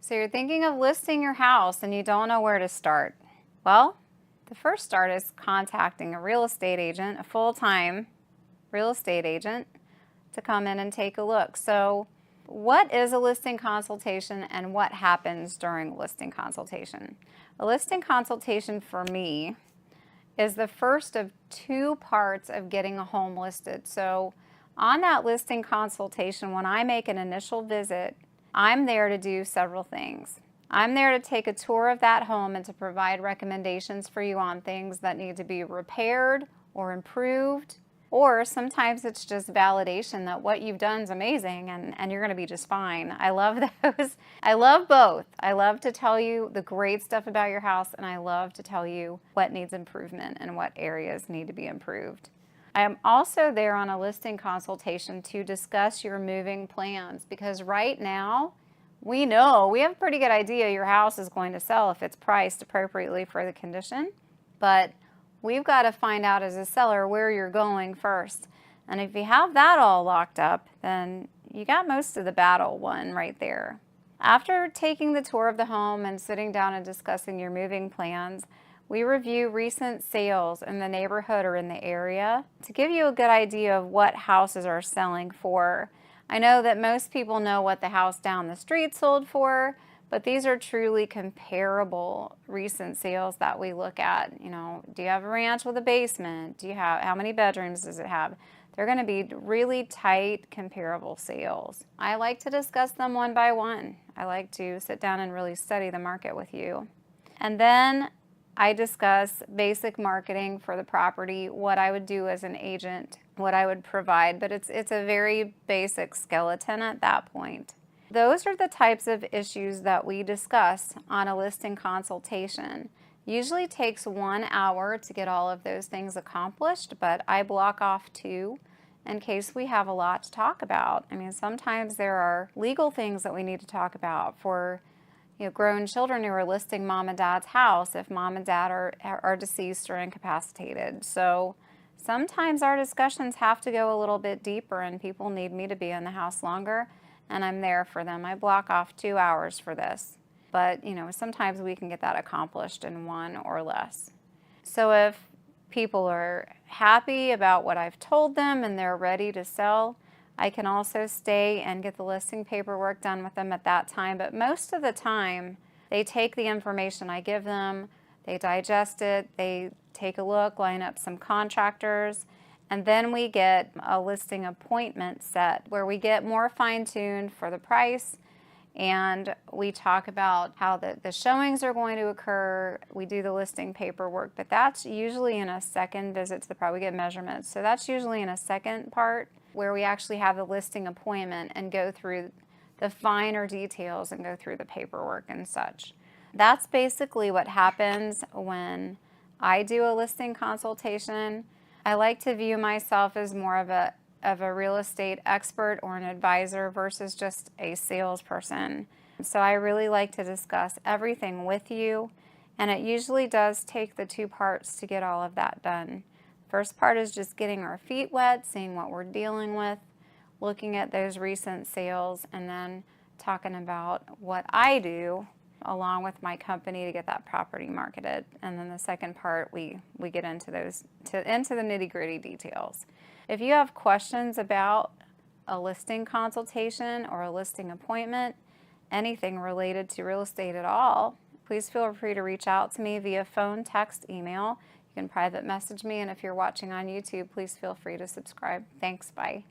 So you're thinking of listing your house and you don't know where to start. Well, the first start is contacting a real estate agent, a full-time real estate agent, to come in and take a look. So what is a listing consultation and what happens during a listing consultation? A listing consultation for me is the first of two parts of getting a home listed. So on that listing consultation, when I make an initial visit, I'm there to do several things. I'm there to take a tour of that home and to provide recommendations for you on things that need to be repaired or improved. Or sometimes it's just validation that what you've done is amazing and you're going to be just fine. I love those. I love both. I love to tell you the great stuff about your house, and I love to tell you what needs improvement and what areas need to be improved. I am also there on a listing consultation to discuss your moving plans, because right now we know we have a pretty good idea your house is going to sell if it's priced appropriately for the condition, but we've got to find out as a seller where you're going first. And if you have that all locked up, then you got most of the battle won right there. After taking the tour of the home and sitting down and discussing your moving plans, we review recent sales in the neighborhood or in the area to give you a good idea of what houses are selling for. I know that most people know what the house down the street sold for, but these are truly comparable recent sales that we look at. You know, do you have a ranch with a basement? How many bedrooms does it have? They're going to be really tight, comparable sales. I like to discuss them one by one. I like to sit down and really study the market with you. And then I discuss basic marketing for the property, what I would do as an agent, what I would provide, but it's a very basic skeleton at that point. Those are the types of issues that we discuss on a listing consultation. Usually takes 1 hour to get all of those things accomplished, but I block off 2 in case we have a lot to talk about. I mean, sometimes there are legal things that we need to talk about for grown children who are listing mom and dad's house if mom and dad are deceased or incapacitated. So sometimes our discussions have to go a little bit deeper and people need me to be in the house longer, and I'm there for them. I block off 2 hours for this. But, sometimes we can get that accomplished in 1 or less. So if people are happy about what I've told them and they're ready to sell, I can also stay and get the listing paperwork done with them at that time. But most of the time, they take the information I give them, they digest it, they take a look, line up some contractors, and then we get a listing appointment set where we get more fine-tuned for the price, and we talk about how the showings are going to occur. We do the listing paperwork, but that's usually in a second visit to the property. We get measurements, so that's usually in a second part where we actually have the listing appointment and go through the finer details and go through the paperwork and such. That's basically what happens when I do a listing consultation. I like to view myself as more of a real estate expert or an advisor versus just a salesperson. So I really like to discuss everything with you, and it usually does take the 2 parts to get all of that done. First part is just getting our feet wet, seeing what we're dealing with, looking at those recent sales, and then talking about what I do along with my company to get that property marketed. And then the second part, we get into the nitty-gritty details. If you have questions about a listing consultation or a listing appointment, anything related to real estate at all, please feel free to reach out to me via phone, text, email. You can private message me, and if you're watching on YouTube, please feel free to subscribe. Thanks, bye.